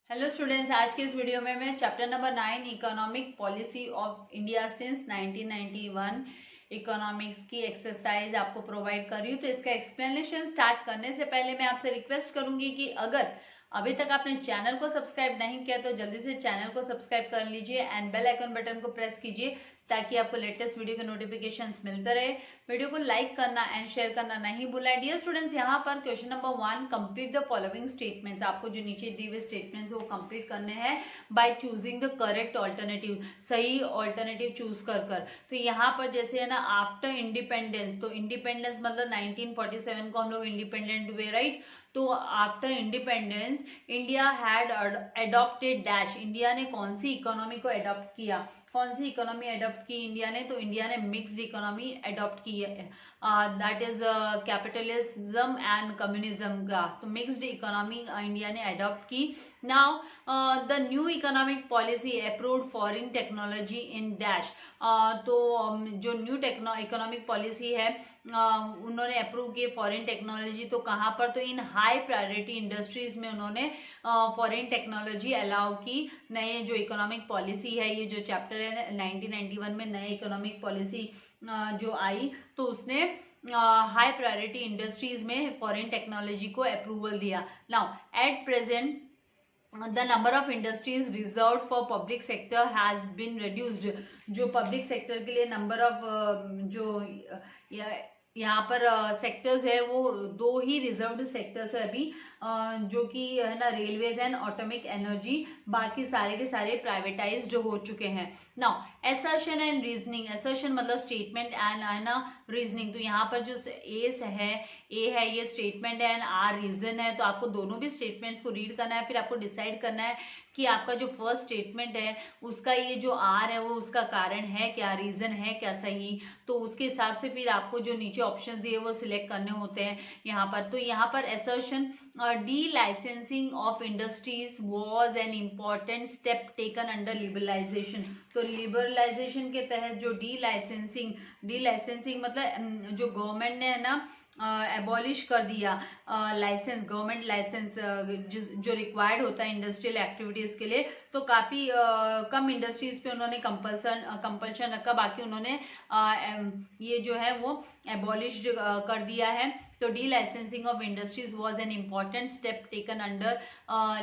Hello students, आज के इस वीडियो में मैं chapter number 9 economic policy of India since 1991 economics की एक्सरसाइज आपको प्रोवाइड कर रही हूँ। तो इसका एक्सप्लेनेशन स्टार्ट करने से पहले मैं आपसे रिक्वेस्ट करूंगी कि अगर अभी तक आपने चैनल को सब्सक्राइब नहीं किया तो जल्दी से चैनल को सब्सक्राइब कर लीजिए एंड बेल आइकन बटन को प्रेस कीजिए ताकि आपको लेटेस्ट वीडियो के नोटिफिकेशंस मिलते रहे। वीडियो को लाइक करना एंड शेयर करना नहीं भूलना। डियर स्टूडेंट्स, यहाँ पर question number 1, complete the following statements. आपको जो नीचे दी हुए स्टेटमेंट्स वो कंप्लीट करने हैं by choosing the correct alternative, सही ऑल्टरनेटिव चूज कर। तो यहाँ पर जैसे है ना, आफ्टर इंडिपेंडेंस, तो इंडिपेंडेंस मतलब 1947 को हम लोग इंडिपेंडेंट हुए, राइट। तो after independence India had adopted dash, India ने कौन सी इकोनॉमी को एडॉप्ट किया, कौन सी इकोनॉमी एडॉप्ट की इंडिया ने? तो इंडिया ने मिक्स्ड इकोनॉमी एडॉप्ट की है, that is capitalism and communism का। तो मिक्स्ड इकोनॉमी इंडिया ने एडॉप्ट की। Now the new economic policy approved foreign technology in dash, तो जो न्यू इकोनॉमिक पॉलिसी है उन्होंने अप्रूव किए फॉरेन टेक्नोलॉजी। तो कहाँ पर? तो इन हाई प्रायोरिटी इंडस्ट्रीज में उन्होंने फॉरेन टेक्नोलॉजी अलाउ की। नए जो इकोनॉमिक पॉलिसी है, ये जो चैप्टर है 1991 में नए इकोनॉमिक पॉलिसी जो आई, तो उसने हाई प्रायोरिटी इंडस्ट्रीज में फॉरेन टेक्नोलॉजी को अप्रूवल दिया। Now at present the number of industries reserved for public sector has been reduced। जो पब्लिक सेक्टर के लिए नंबर ऑफ जो यहाँ पर सेक्टर्स है वो 2 ही रिजर्व्ड सेक्टर्स है अभी, जो कि है ना रेलवेज एंड ऑटोमिक एनर्जी, बाकी सारे के सारे प्राइवेटाइज्ड हो चुके हैं। Now assertion and reasoning, assertion मतलब स्टेटमेंट एंड है ना रीजनिंग। तो यहाँ पर जो ए है ये स्टेटमेंट है एंड आर रीजन है। तो आपको दोनों भी स्टेटमेंट्स को रीड करना है, फिर आपको डिसाइड करना है कि आपका जो फर्स्ट स्टेटमेंट है उसका ये जो आर है वो उसका कारण है क्या, रीजन है क्या सही। तो उसके हिसाब से फिर आपको जो नीचे ऑप्शंस दिए वो सिलेक्ट करने होते हैं यहाँ पर। तो यहाँ पर assertion, delicensing of industries was an important step taken under liberalisation. तो लिबरलाइजेशन के तहत जो डी लाइसेंसिंग मतलब जो गवर्नमेंट ने है ना एबॉलिश कर दिया लाइसेंस, गवर्नमेंट लाइसेंस जो रिक्वायर्ड होता है इंडस्ट्रियल एक्टिविटीज के लिए। तो काफी कम इंडस्ट्रीज पे उन्होंने कंपल्शन रखा, बाकी उन्होंने ये जो है वो एबॉलिश कर दिया है। तो delicensing of industries was an important step taken under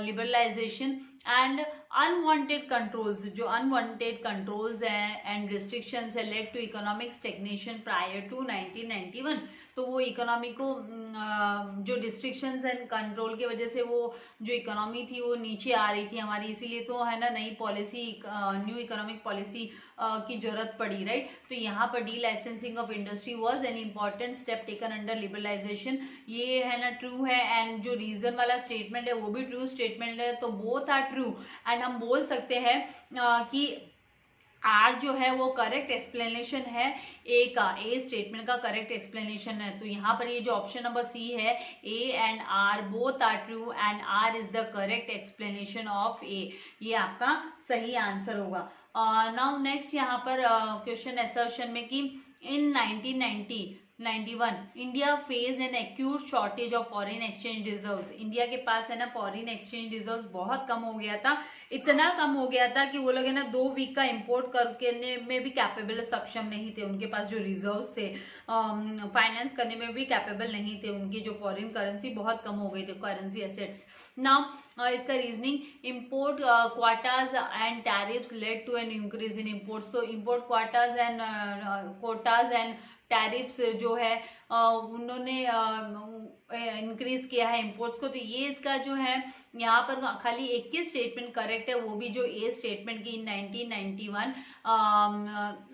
liberalisation and unwanted controls, जो अनवांटेड कंट्रोल्स हैं एंड रिस्ट्रिक्शंस है led to economic stagnation prior to 1991। तो वो इकोनॉमी को जो डिस्ट्रिक्शंस एंड कंट्रोल की वजह से वो जो इकोनॉमी थी वो नीचे आ रही थी हमारी, इसीलिए तो है ना नई पॉलिसी, न्यू इकोनॉमिक पॉलिसी की जरूरत पड़ी, राइट। तो यहाँ पर delicensing of industry was an important step taken under liberalisation, ये है ना ट्रू है। एंड जो रीजन वाला स्टेटमेंट है वो भी ट्रू स्टेटमेंट है, तो बोथ आर ट्रू। एंड हम बोल सकते हैं कि आर जो है वो करेक्ट एक्सप्लेनेशन है ए का, ए स्टेटमेंट का करेक्ट एक्सप्लेनेशन है। तो यहाँ पर ये जो ऑप्शन नंबर सी है, A and R both are true and R is the correct explanation of A, ये आपका सही आंसर होगा। नाउ नेक्स्ट यहाँ पर क्वेश्चन असर्शन में कि इन 1991 India faced an acute shortage of foreign exchange reserves. India के पास है ना फॉरेन एक्सचेंज रिजर्व्स बहुत कम हो गया था, इतना कम हो गया था कि वो लोग है ना 2 वीक का इंपोर्ट करने में भी कैपेबल, सक्षम नहीं थे। उनके पास जो रिजर्व्स थे फाइनेंस करने में भी कैपेबल नहीं थे, उनकी जो फॉरेन करेंसी बहुत कम हो गई थी, करेंसी एसेट्स। नाउ इसका reasoning, import quotas and tariffs led to an increase in imports. तो import quotas and quotas and tariffs जो है उन्होंने इंक्रीज किया है इंपोर्ट्स को। तो ये इसका जो है यहाँ पर खाली एक ही स्टेटमेंट करेक्ट है, वो भी जो ए स्टेटमेंट की इन 1991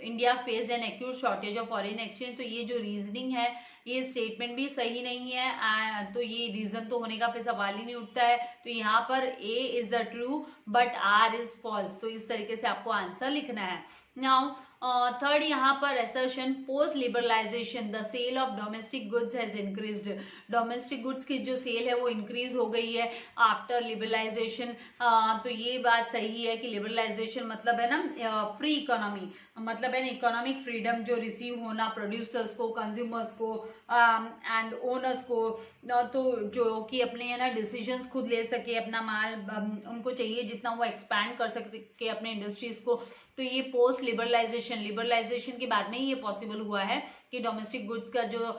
India faced an acute shortage of foreign exchange. तो ये जो रीजनिंग है ये स्टेटमेंट भी सही नहीं है, तो ये रीजन तो होने का फिर सवाल ही नहीं उठता है। तो यहाँ पर A is the true but R is false. तो इस तरीके से आपको आंसर लिखना है। नाउ थर्ड यहाँ पर assertion, post liberalisation the sale of domestic goods has increased. Domestic goods की जो सेल है वो इंक्रीज हो गई है आफ्टर लिबरलाइजेशन। तो ये बात सही है कि लिबरलाइजेशन मतलब है ना फ्री इकोनॉमी, मतलब है ना इकोनॉमिक फ्रीडम जो रिसीव होना प्रोड्यूसर्स को, कंज्यूमर्स को एंड ओनर्स को, तो जो कि अपने है ना डिसीजंस खुद ले सके, अपना माल उनको चाहिए जितना वो एक्सपैंड कर सके अपने इंडस्ट्रीज को। तो ये पोस्ट लिबरलाइजेशन के बाद में ये पॉसिबल हुआ है कि डोमेस्टिक गुड्स का जो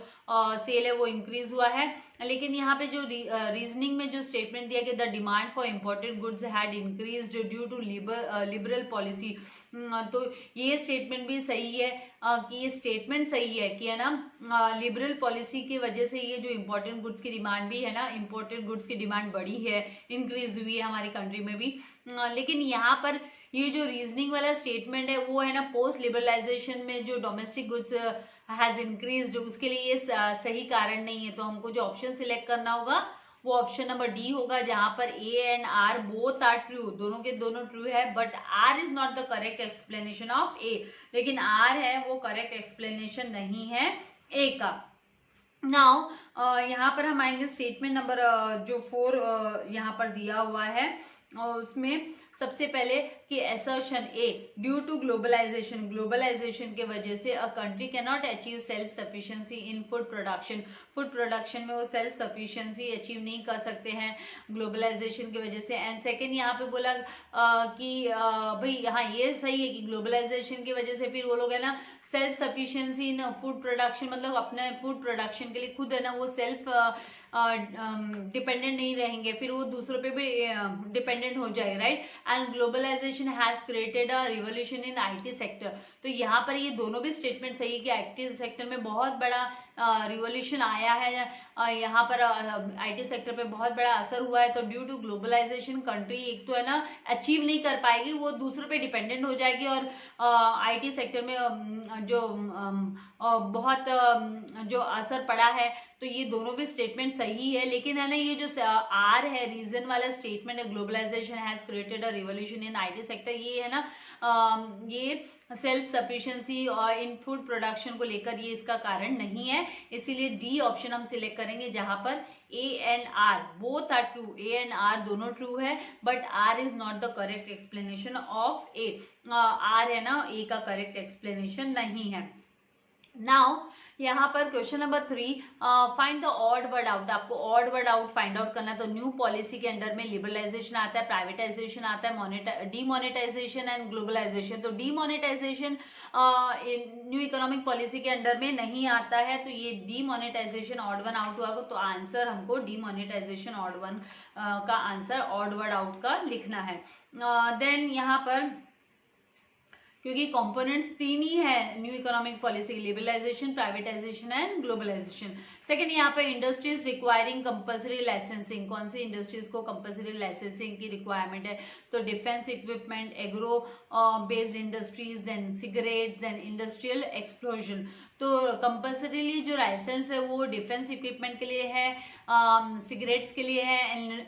सेल है वो इंक्रीज हुआ है। लेकिन यहाँ पे जो रीजनिंग में जो स्टेटमेंट दिया कि the demand for imported goods had increased due to liberal policy, तो ये स्टेटमेंट भी सही है कि ये स्टेटमेंट सही है कि है ना लिबरल पॉलिसी की वजह से ये जो इम्पोर्टेंट गुड्स की डिमांड भी है ना, इम्पोर्टेड गुड्स की डिमांड बढ़ी है, इंक्रीज हुई है हमारी कंट्री में भी। लेकिन यहाँ पर ये जो रीजनिंग वाला स्टेटमेंट है वो है ना पोस्ट लिबरलाइजेशन में जो डोमेस्टिक गुड्स हैज इंक्रीज्ड, उसके लिए ये सही कारण नहीं है। तो हमको जो ऑप्शन सिलेक्ट करना होगा वो ऑप्शन नंबर डी होगा, जहां पर A and R both are true, दोनों के दोनों ट्रू है, but R is not the correct explanation of A. लेकिन आर है वो करेक्ट एक्सप्लेनेशन नहीं है ए का। नाउ यहाँ पर हम आएंगे स्टेटमेंट नंबर जो 4 यहाँ पर दिया हुआ है, और उसमें सबसे पहले कि assertion A, due to globalisation, globalisation के वजह से a country can not achieve self sufficiency in food production, food production में वो सेल्फ सफिशिएंसी अचीव नहीं कर सकते हैं ग्लोबलाइजेशन की वजह से। एंड सेकेंड यहाँ पे बोला कि भाई हाँ ये सही है कि ग्लोबलाइजेशन की वजह से फिर वो लोग है ना self sufficiency in food production, मतलब अपने फूड प्रोडक्शन के लिए खुद है ना वो सेल्फ डिपेंडेंट नहीं रहेंगे, फिर वो दूसरों पे भी डिपेंडेंट हो जाएगा, right. And globalisation has created a revolution in IT sector. तो यहाँ पर ये दोनों भी स्टेटमेंट सही है कि आईटी सेक्टर में बहुत बड़ा रिवोल्यूशन आया है, यहाँ पर आईटी सेक्टर पे बहुत बड़ा असर हुआ है। तो ड्यू टू ग्लोबलाइजेशन कंट्री एक तो है ना अचीव नहीं कर पाएगी, वो दूसरों पे डिपेंडेंट हो जाएगी, और आईटी सेक्टर में जो बहुत जो असर पड़ा है। तो ये दोनों भी स्टेटमेंट सही है, लेकिन है ना ये जो आर है रीजन वाला स्टेटमेंट है, globalisation has created a revolution in IT sector, ये है ना ये सेल्फ सफिशिएंसी और इन फूड प्रोडक्शन को लेकर ये इसका कारण नहीं है। इसीलिए डी ऑप्शन हम सिलेक्ट करेंगे, जहां पर A and R both are true, A and R दोनों ट्रू है, but R is not the correct explanation of A. R है ना ए का करेक्ट एक्सप्लेनेशन नहीं है। नाउ यहाँ पर question number 3, find the odd word out. आपको odd word out find out करना है। तो न्यू पॉलिसी के अंडर में लिबरलाइजेशन आता है, प्राइवेटाइजेशन आता है, डीमोनेटाइजेशन एंड ग्लोबलाइजेशन। तो डीमोनेटाइजेशन न्यू इकोनॉमिक पॉलिसी के अंडर में नहीं आता है, तो ये डीमोनेटाइजेशन ऑड वन आउट हुआ। तो आंसर हमको डीमोनेटाइजेशन ऑड वन का आंसर ऑड वर्ड आउट का लिखना है। देन यहाँ पर क्योंकि कंपोनेंट्स 3 ही है new economic policy, liberalisation, privatisation and globalisation. Second यहाँ पे इंडस्ट्रीज रिक्वायरिंग कंपल्सरी लाइसेंसिंग, कौन सी इंडस्ट्रीज को कंपल्सरी लाइसेंसिंग की रिक्वायरमेंट है? तो defence equipment, agro based industries, then cigarettes, then industrial explosion. तो कंपल्सरीली जो लाइसेंस है वो डिफेंस इक्विपमेंट के लिए है, सिगरेट्स के लिए है,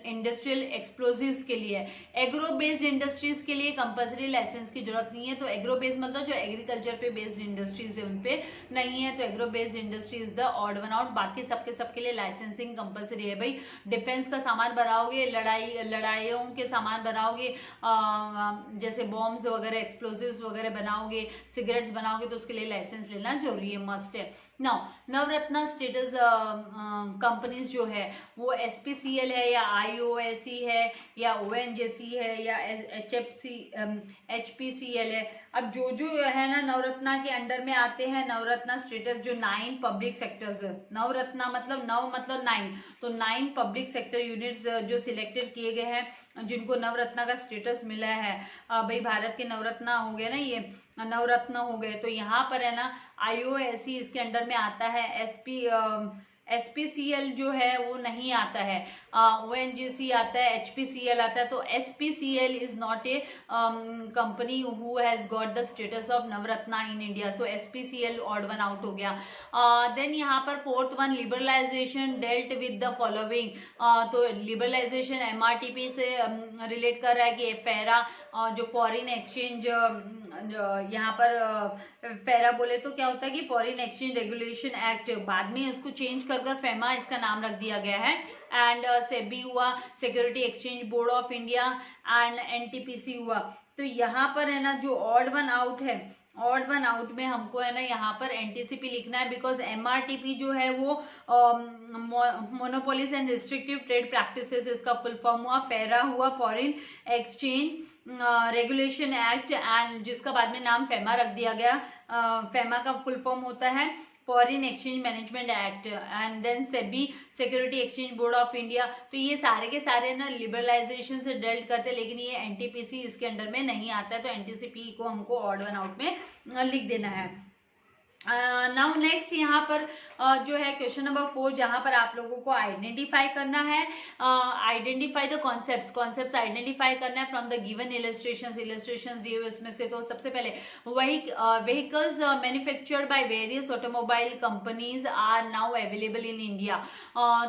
इंडस्ट्रियल एक्सप्लोजिव्स के लिए है। एग्रो बेस्ड इंडस्ट्रीज के लिए कंपल्सरी लाइसेंस की जरूरत नहीं है। तो एग्रो बेस्ड मतलब जो एग्रीकल्चर पे बेस्ड इंडस्ट्रीज है उन पे नहीं है, तो agro based industry is the odd one out. बाकी सबके लिए लाइसेंसिंग कंपल्सरी है। भाई डिफेंस का सामान बनाओगे, लड़ाइयों के सामान बनाओगे, जैसे बॉम्ब्स वगैरह, एक्सप्लोजिव्स वगैरह बनाओगे, सिगरेट्स बनाओगे, तो उसके लिए लाइसेंस लेना जरूरी है, मस्ट है। नाउ नवरत्न स्टेटस कंपनीज जो है वो SPCL है या IOSC है या ONGC है या HPCL है। अब जो है ना नवरत्ना के अंडर में आते हैं, नवरत्ना स्टेटस जो 9 पब्लिक सेक्टर्स, नवरत्ना मतलब 9, तो 9 पब्लिक सेक्टर यूनिट्स जो सिलेक्टेड किए गए हैं जिनको नवरत्ना का स्टेटस मिला है। भाई भारत के नवरत्ना हो गए ना, ये नवरत्न हो गए। तो यहाँ पर है ना IOSC इसके अंडर में आता है, SPCL जो है वो नहीं आता है, ONGC आता है, HPCL आता है। तो SPCL is not a company who has got the status of Navratna in India. So SPCL odd one out हो गया। देन यहाँ पर fourth one, liberalisation dealt with the following. तो लिबरलाइजेशन MRTP से रिलेट कर रहा है कि फेरा जो फॉरेन एक्सचेंज यहाँ पर फेरा बोले तो क्या होता है कि फॉरेन एक्सचेंज रेगुलेशन एक्ट, बाद में इसको चेंज कर फेमा इसका नाम रख दिया गया है। एंड सेबी हुआ, security exchange board of India, and NTPC हुआ। तो यहाँ पर है ना जो ऑड वन आउट है, ऑड वन आउट में हमको है ना यहाँ पर एनटीसीपी लिखना है, बिकॉज एमआरटीपी जो है वो monopolies and restrictive trade practices इसका फुल फॉर्म हुआ। फेरा हुआ foreign exchange regulation act, and जिसका बाद में नाम फेमा रख दिया गया। फेमा का फुल फॉर्म होता है foreign exchange management act, and then SEBI, security exchange board of India. तो ये सारे के सारे ना लिबरलाइजेशन से डेल्ट करते हैं, लेकिन ये एनटीपीसी इसके अंडर में नहीं आता है, तो एनटीसीपी को हमको ऑड वन आउट में लिख देना है। नाउ नेक्स्ट यहाँ पर जो है क्वेश्चन नंबर 4, जहाँ पर आप लोगों को आइडेंटिफाई करना है, आइडेंटिफाई द कॉन्सेप्ट्स आइडेंटिफाई करना है फ्रॉम द गिवन इलस्ट्रेशंस दिए हुए इसमें से। तो सबसे पहले vehicles manufactured by various automobile companies are now available in India.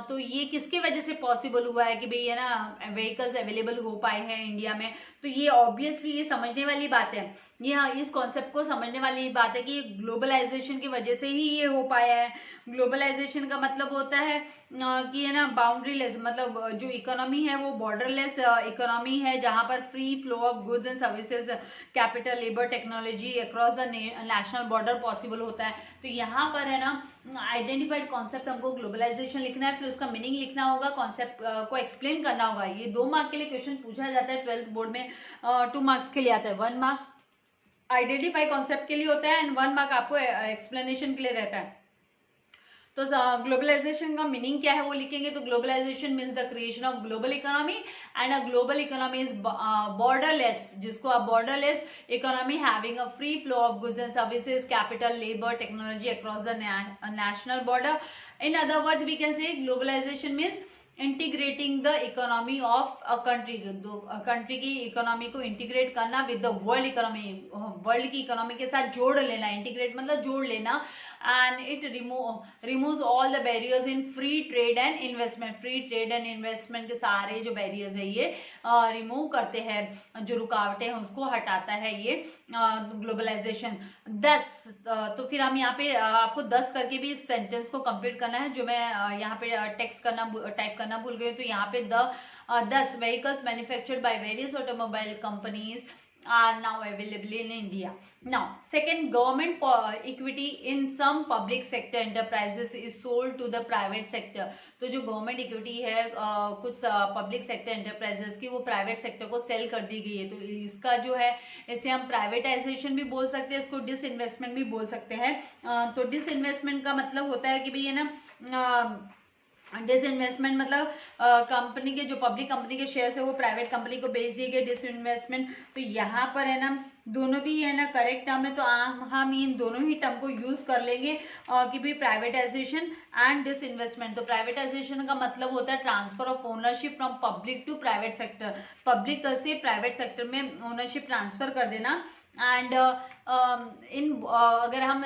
तो ये किसके वजह से पॉसिबल हुआ है कि भाई है ना व्हीकल्स अवेलेबल हो पाए हैं इंडिया में? तो ये ऑब्वियसली ये समझने वाली बात है, ये इस कॉन्सेप्ट को समझने वाली बात है कि ग्लोबलाइजेशन की वजह से ही ये हो पाया है। ग्लोबलाइजेशन का मतलब होता है कि है ना बाउंड्रीलेस, मतलब जो इकोनॉमी है वो बॉर्डरलेस इकोनॉमी है, जहां पर free flow of goods and services, capital, labour, technology across the national border possible होता है। तो यहाँ पर है ना आइडेंटिफाइड कॉन्सेप्ट हमको ग्लोबलाइजेशन लिखना है, फिर उसका मीनिंग लिखना होगा, कॉन्सेप्ट को एक्सप्लेन करना होगा। ये 2 मार्क के लिए क्वेश्चन पूछा जाता है 12th बोर्ड में, 2 मार्क्स के लिए आता है। 1 मार्क आइडेंटिफाई कॉन्सेप्ट के लिए होता है एंड 1 मार्क आपको एक्सप्लेनेशन के लिए रहता है। तो ग्लोबलाइजेशन का मीनिंग क्या है वो लिखेंगे। तो globalisation means the creation of global economy, and a global economy is borderless, जिसको आप borderless economy having a free flow of goods and services, capital, labour, technology across the national border. In other words we can say globalisation means integrating the economy of a country, country की economy को integrate करना with the world economy, world की economy के साथ जोड़ लेना। Integrate मतलब जोड़ लेना, and it removes all the barriers in free trade and investment. Free trade and investment के सारे जो बैरियर्स है ये रिमूव करते हैं, जो रुकावटें हैं उसको हटाता है ये ग्लोबलाइजेशन। 10 तो फिर हम यहाँ पे आपको 10 करके भी इस सेंटेंस को कंप्लीट करना है, जो मैं यहाँ पे टेक्स्ट करना टाइप करना भूल गई। तो यहाँ पे 10 vehicles manufactured by various automobile companies are now available in India. Now, second, government equity in some public sector enterprises is sold to the private sector. तो जो गवर्नमेंट इक्विटी है कुछ पब्लिक सेक्टर एंटरप्राइजेस की, वो private sector को cell कर दी गई है। तो इसका जो है इसे हम प्राइवेटाइजेशन भी बोल सकते हैं, इसको डिसइन्वेस्टमेंट भी बोल सकते हैं। तो डिसइन्वेस्टमेंट का मतलब होता है कि भाई है ना डिसइन्वेस्टमेंट मतलब कंपनी के जो पब्लिक कंपनी के शेयर्स है वो प्राइवेट कंपनी को बेच दिए गए, डिसइन्वेस्टमेंट। तो यहाँ पर है ना दोनों भी है ना करेक्ट टर्म है, तो हम इन दोनों ही टर्म को यूज कर लेंगे कि भाई प्राइवेटाइजेशन एंड डिसइन्वेस्टमेंट। तो प्राइवेटाइजेशन का मतलब होता है transfer of ownership from public to private sector, public से प्राइवेट सेक्टर में ओनरशिप ट्रांसफर कर देना। एंड अगर हम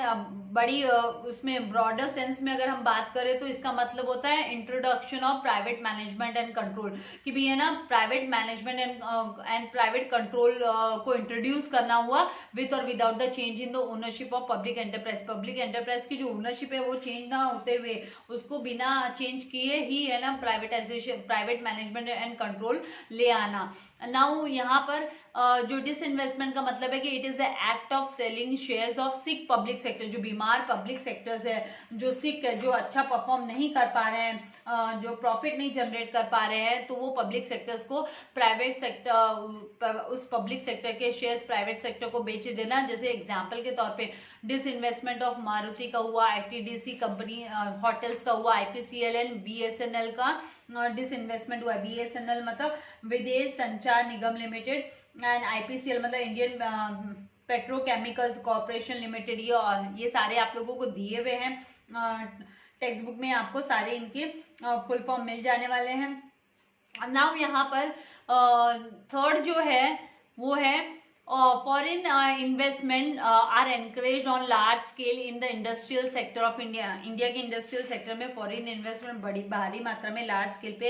बड़ी उसमें ब्रॉडर सेंस में अगर हम बात करें तो इसका मतलब होता है introduction of private management and control, कि भी है ना private management and private control को इंट्रोड्यूस करना हुआ विथ और without the change in the ownership of public enterprise. Public enterprise की जो ओनरशिप है वो चेंज ना होते हुए, उसको बिना चेंज किए ही है ना privatisation, private management and control ले आना। नाउ यहाँ पर जो डिसइन्वेस्टमेंट का मतलब है कि it is the act of selling shares of sick public sector, जो बीमार पब्लिक सेक्टर्स है, जो सिक है, जो अच्छा परफॉर्म नहीं कर पा रहे हैं, जो प्रॉफिट नहीं जनरेट कर पा रहे हैं, तो वो पब्लिक सेक्टर्स को प्राइवेट सेक्टर, उस पब्लिक सेक्टर के शेयर्स प्राइवेट सेक्टर को बेच देना। जैसे एग्जांपल के तौर पे डिसइन्वेस्टमेंट ऑफ मारुति का हुआ, आईटीडीसी कंपनी होटल्स का हुआ, आईपीसीएल एंड बीएसएनएल का डिसइन्वेस्टमेंट हुआ। बीएसएनएल मतलब विदेश संचार निगम लिमिटेड, एंड आईपीसीएल मतलब इंडियन पेट्रोकेमिकल्स कॉर्पोरेशन लिमिटेड। ये सारे आप लोगों को दिए हुए हैं टेक्स्ट बुक में, आपको सारे इनके फुल फॉर्म मिल जाने वाले हैं। नाउ यहाँ पर थर्ड जो है वो है foreign investment are encouraged on large scale in the industrial sector of India. India के इंडस्ट्रियल सेक्टर में फॉरेन इन्वेस्टमेंट बड़ी भारी मात्रा में लार्ज स्केल पे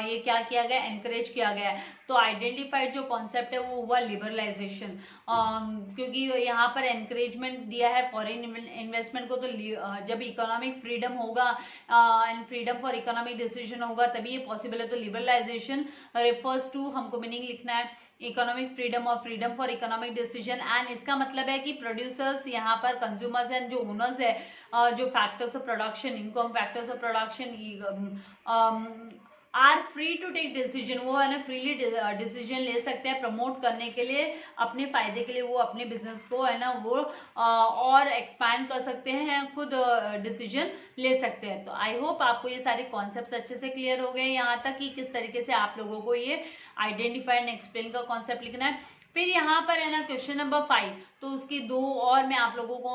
ये क्या किया गया, एनकरेज किया गया है. तो आइडेंटिफाइड जो कॉन्सेप्ट है वो हुआ लिबरलाइजेशन, क्योंकि यहाँ पर एनकरेजमेंट दिया है फॉरेन इन्वेस्टमेंट को. तो जब इकोनॉमिक फ्रीडम होगा and freedom for economic decision होगा तभी ये पॉसिबल है. तो लिबरलाइजेशन रेफर्स टू, हमको मीनिंग लिखना है, इकोनॉमिक फ्रीडम और freedom for economic decision. And इसका मतलब है कि प्रोड्यूसर्स यहाँ पर कंज्यूमर्स एंड जो ओनर्स है, जो factors of production, income factors of production are free to take decision, वो है ना फ्रीली डिसीजन ले सकते हैं प्रमोट करने के लिए, अपने फायदे के लिए. वो अपने बिजनेस को है ना वो और एक्सपैंड कर सकते हैं, खुद डिसीजन ले सकते हैं. तो आई होप आपको ये सारे कॉन्सेप्ट्स अच्छे से क्लियर हो गए यहाँ तक कि किस तरीके से आप लोगों को ये आइडेंटिफाई एंड एक्सप्लेन का कॉन्सेप्ट लिखना है. फिर यहाँ पर है ना क्वेश्चन नंबर 5, तो उसकी 2 और मैं आप लोगों को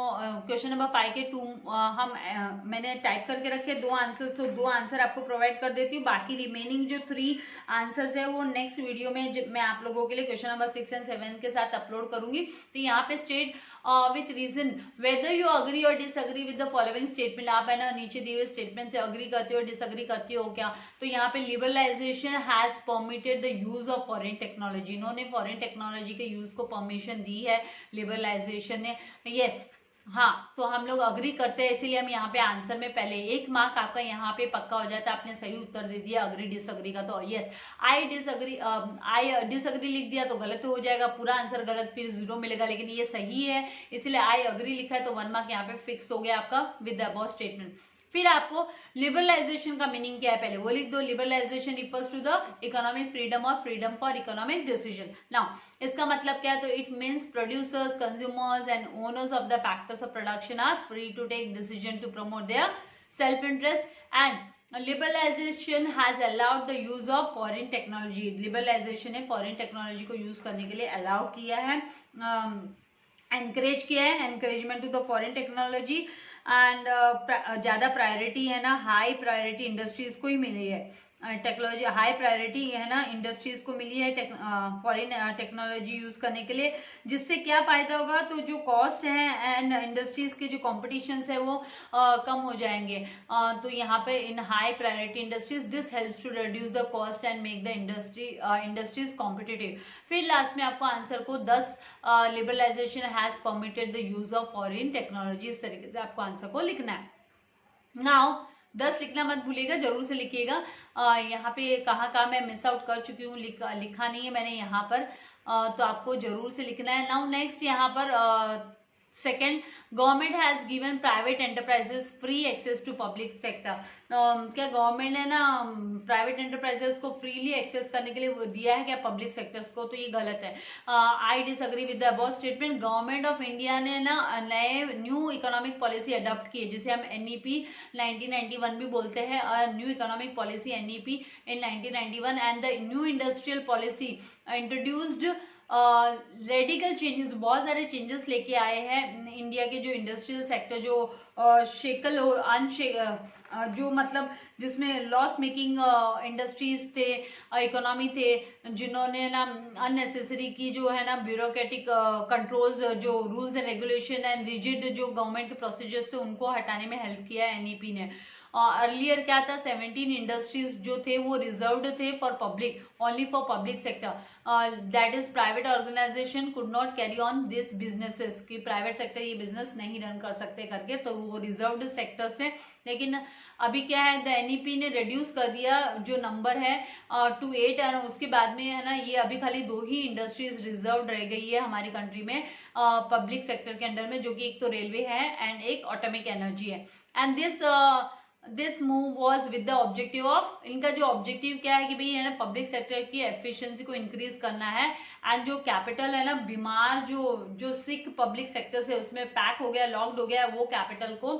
क्वेश्चन नंबर 5 के 2 मैंने टाइप करके रखे 2 आंसर्स, तो 2 आंसर आपको प्रोवाइड कर देती हूँ. बाकी रिमेनिंग जो 3 आंसर्स है वो नेक्स्ट वीडियो में मैं आप लोगों के लिए क्वेश्चन नंबर 6 एंड 7 के साथ अपलोड करूंगी. तो यहाँ पे state with reason whether you agree और disagree with the following statement. आप है ना नीचे दिए हुए स्टेटमेंट से अग्री करते हो डिसअग्री करते हो क्या. तो यहाँ पे liberalisation has permitted the use of foreign technology, इन्होंने फॉरेन टेक्नोलॉजी के यूज को परमिशन दी है लिबरलाइजेशन ने. यस, हाँ, तो हम लोग अग्री करते हैं, इसीलिए हम यहाँ पे आंसर में पहले 1 मार्क आपका यहाँ पे पक्का हो जाता है. आपने सही उत्तर दे दिया अग्री डिसअग्री का. तो यस, आई डिसअग्री लिख दिया तो गलत हो जाएगा, पूरा आंसर गलत, फिर 0 मिलेगा. लेकिन ये सही है इसलिए आई अग्री लिखा है तो 1 मार्क यहाँ पे फिक्स हो गया आपका विद द अबव स्टेटमेंट. फिर आपको लिबरलाइजेशन का मीनिंग क्या है पहले वो लिख दो. Liberalisation refers to the economic freedom और freedom for economic decision. Now इसका मतलब क्या है, तो it means producers, consumers and owners of the factors of production are free to take decision to promote their self interest. And liberalisation has allowed the use of foreign technology. Liberalisation ने foreign technology को use करने के लिए allow किया है, encourage किया है, encouragement to the foreign technology. And ज़्यादा प्रायोरिटी है ना हाई प्रायोरिटी इंडस्ट्रीज को ही मिली है. टेक्नोलॉजी हाई प्रायोरिटी है ना इंडस्ट्रीज को मिली है फॉरेन टेक्नोलॉजी यूज करने के लिए. जिससे क्या फायदा होगा, तो जो कॉस्ट है एंड इंडस्ट्रीज के जो कॉम्पिटिशन्स है वो कम हो जाएंगे. तो यहाँ पे in high priority industries this helps to reduce the cost and make the industries competitive. फिर लास्ट में आपको आंसर को 10 liberalisation has permitted the use of foreign technology, इस तरीके से आपको आंसर को लिखना है. नाउ 10 लिखना मत भूलिएगा, जरूर से लिखिएगा. यहाँ पे कहाँ मैं मिस आउट कर चुकी हूँ लिखा नहीं है मैंने यहाँ पर, तो आपको जरूर से लिखना है. नाउ नेक्स्ट यहाँ पर second, government has given private enterprises free access to public sector. क्या गवर्नमेंट ने ना प्राइवेट एंटरप्राइजेस को फ्रीली एक्सेस करने के लिए दिया है क्या पब्लिक सेक्टर्स को, तो ये गलत है. I disagree with the above statement. Government of India ने ना न्यू इकोनॉमिक पॉलिसी अडॉप्ट की है जिसे हम NEP 1991 भी बोलते हैं, new economic policy NEP in 1991. And the new industrial policy introduced radical changes, बहुत सारे चेंजेस लेके आए हैं. इंडिया के जो इंडस्ट्रियल सेक्टर जो शेकल और जो मतलब जिसमें लॉस मेकिंग इंडस्ट्रीज थे, इकोनॉमी थे, जिन्होंने ना अननेसेसरी की जो है ना ब्यूरोक्रेटिक कंट्रोल्स, जो rules and regulation and rigid जो गवर्नमेंट के प्रोसीजर्स थे उनको हटाने में हेल्प किया है NEP ने. अर्लियर क्या था, 17 इंडस्ट्रीज जो थे वो रिजर्व्ड थे for public, only for public sector. That is private organisation could not carry on this businesses, कि प्राइवेट सेक्टर ये बिजनेस नहीं रन कर सकते करके, तो वो रिजर्व्ड सेक्टर्स है. लेकिन अभी क्या है, द NEP ने रिड्यूस कर दिया जो नंबर है to 8, और उसके बाद में है ना ये अभी खाली 2 ही इंडस्ट्रीज रिजर्व रह गई है हमारी कंट्री में पब्लिक सेक्टर के अंडर में, जो कि एक तो रेलवे है एंड एक ऑटोमिक एनर्जी है. And this move was with the objective of, इनका जो ऑब्जेक्टिव क्या है कि भाई है ना पब्लिक सेक्टर की एफिशिएंसी को इंक्रीज करना है. एंड जो कैपिटल है ना बीमार जो सिक पब्लिक सेक्टर से उसमें पैक हो गया, लॉक्ड हो गया, वो कैपिटल को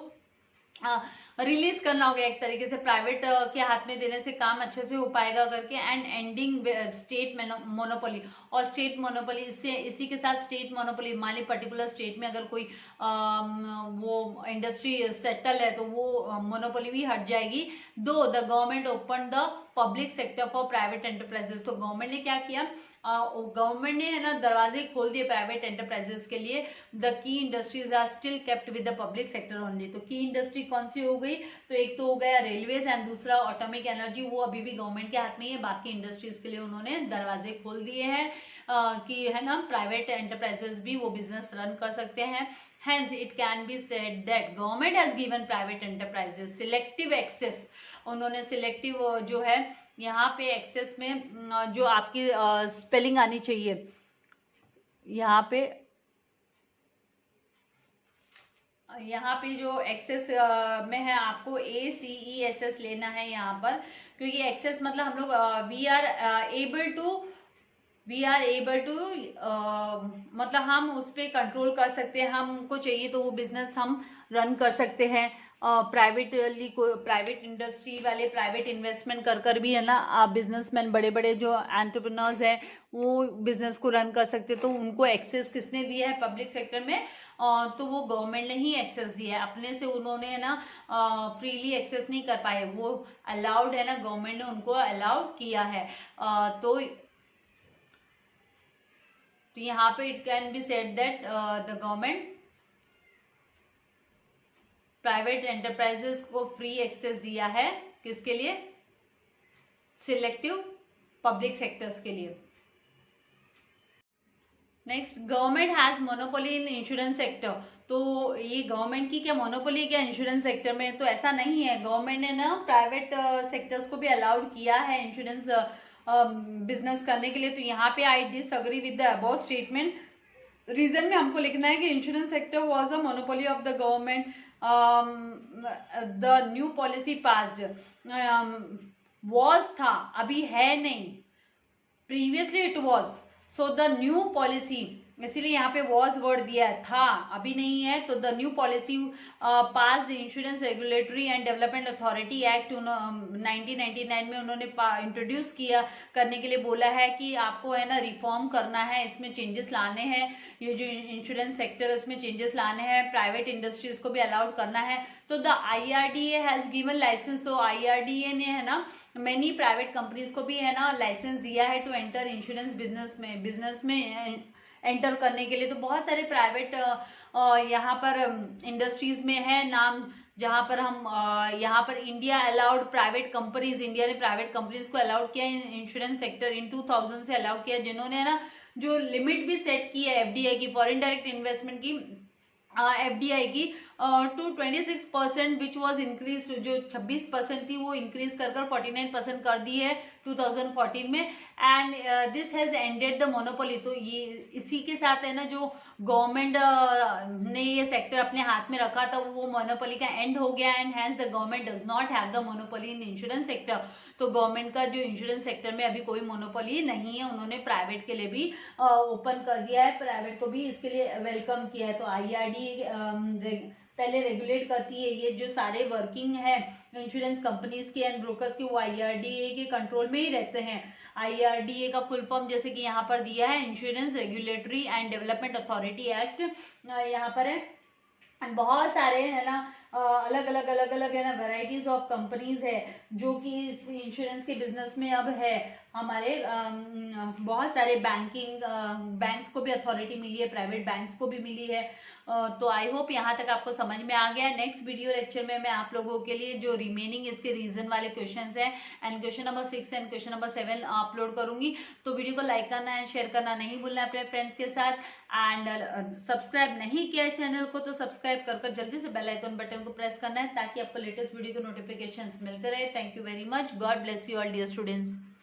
रिलीज करना होगा एक तरीके से, प्राइवेट के हाथ में देने से काम अच्छे से हो पाएगा करके. एंड एंडिंग स्टेट मोनोपोली, और स्टेट मोनोपोली इसी के साथ स्टेट मोनोपोली, मान ली पर्टिकुलर स्टेट में अगर कोई वो इंडस्ट्री सेटल है तो वो मोनोपोली भी हट जाएगी. दो the government open the public sector for private enterprises. तो गवर्नमेंट ने क्या किया, गवर्नमेंट ने है ना दरवाजे खोल दिए प्राइवेट एंटरप्राइजेस के लिए। The key industries are still kept with the public sector only. तो की इंडस्ट्री कौन सी हो गई, तो एक तो हो गया रेलवेज एंड दूसरा ऑटोमिक एनर्जी, वो अभी भी गवर्नमेंट के हाथ में है। बाकी इंडस्ट्रीज के लिए उन्होंने दरवाजे खोल दिए हैं कि है ना प्राइवेट एंटरप्राइजेस भी वो बिजनेस रन कर सकते हैं। Hence, it can be said that government has given private enterprises selective access। उन्होंने सिलेक्टिव जो है यहाँ पे एक्सेस में जो आपकी स्पेलिंग आनी चाहिए यहाँ पे जो एक्सेस में है आपको ACESS लेना है यहाँ पर, क्योंकि एक्सेस मतलब हम लोग वी आर एबल टू मतलब हम उस पर कंट्रोल कर सकते हैं, हमको चाहिए तो वो बिजनेस हम रन कर सकते हैं। प्राइवेटली प्राइवेट इंडस्ट्री वाले प्राइवेट इन्वेस्टमेंट कर भी है ना बिजनेसमैन बड़े बड़े जो एंटरप्रेन्योर्स हैं वो बिजनेस को रन कर सकते, तो उनको एक्सेस किसने दिया है पब्लिक सेक्टर में, तो वो गवर्नमेंट ने ही एक्सेस दिया है। अपने से उन्होंने है ना फ्रीली एक्सेस नहीं कर पाए, वो अलाउड है ना, गवर्नमेंट ने उनको अलाउड किया है। तो यहाँ पे it can be said that the government private enterprises को फ्री एक्सेस दिया है, किसके लिए, सिलेक्टिव पब्लिक सेक्टर्स के लिए। Next, government has monopoly in insurance sector. तो ये गवर्नमेंट की क्या मोनोपोली है क्या इंश्योरेंस सेक्टर में, तो ऐसा नहीं है। गवर्नमेंट ने ना प्राइवेट सेक्टर्स को भी अलाउड किया है इंश्योरेंस बिजनेस करने के लिए। तो यहाँ पे I disagree with the above statement. Reason में हमको लिखना है कि insurance sector was a monopoly of the government, the new policy passed, was था अभी है नहीं, previously it was, so the new policy, इसीलिए यहाँ पे वॉज वर्ड दिया है, था अभी नहीं है। तो the new policy passed insurance regulatory and development authority act 1999 में उन्होंने इंट्रोड्यूस किया, करने के लिए बोला है कि आपको है ना रिफॉर्म करना है, इसमें चेंजेस लाने हैं, ये जो इंश्योरेंस सेक्टर है उसमें चेंजेस लाने हैं, प्राइवेट इंडस्ट्रीज को भी अलाउड करना है। तो the IRDA has given licence. तो IRDA ने है ना मैनी प्राइवेट कंपनीज को भी है ना लाइसेंस दिया है टू एंटर इंश्योरेंस बिजनेस में एंटर करने के लिए। तो बहुत सारे प्राइवेट यहाँ पर इंडस्ट्रीज में है नाम, जहाँ पर हम यहाँ पर India allowed private companies, India ने प्राइवेट कंपनीज को अलाउड किया इंश्योरेंस सेक्टर इन 2000 से अलाउ किया, जिन्होंने ना जो लिमिट भी सेट की है FDI की, फॉरेन डायरेक्ट इन्वेस्टमेंट की, FDI की टू 26%, विच वॉज इंक्रीज, जो 26% थी वो इंक्रीज कर 49% कर दी है 2014 में। And this has ended the monopoly. तो ये इसी के साथ है ना जो गवर्नमेंट ने ये सेक्टर अपने हाथ में रखा था वो मोनोपोली का एंड हो गया, and hence the government does not have the monopoly in insurance sector. तो गवर्नमेंट का जो इंश्योरेंस सेक्टर में अभी कोई मोनोपोली नहीं है, उन्होंने प्राइवेट के लिए भी ओपन कर दिया है, प्राइवेट को भी इसके लिए वेलकम किया है। तो IRDA पहले रेगुलेट करती है, ये जो सारे वर्किंग है इंश्योरेंस कंपनीज के एंड ब्रोकर्स के वो IRDA के कंट्रोल में ही रहते हैं। IRDA का फुल फॉर्म जैसे कि यहाँ पर दिया है insurance regulatory and development authority act, यहाँ पर है। बहुत सारे है ना अलग अलग है ना वेराइटीज ऑफ कंपनीज है जो कि इस इंश्योरेंस के बिजनेस में अब है। हमारे बहुत सारे बैंक्स को भी अथॉरिटी मिली है, प्राइवेट बैंक्स को भी मिली है। तो आई होप यहाँ तक आपको समझ में आ गया। नेक्स्ट वीडियो लेक्चर में मैं आप लोगों के लिए जो रिमेनिंग इसके रीजन वाले क्वेश्चंस हैं and question number 6 and question number 7 upload करूंगी। तो वीडियो को लाइक करना एंड शेयर करना नहीं भूलना अपने फ्रेंड्स के साथ, एंड सब्सक्राइब नहीं किया चैनल को तो सब्सक्राइब कर जल्दी से बेल आइकन बटन को प्रेस करना है ताकि आपको लेटेस्ट वीडियो के नोटिफिकेशंस मिलते रहे। Thank you very much. God bless you all dear students.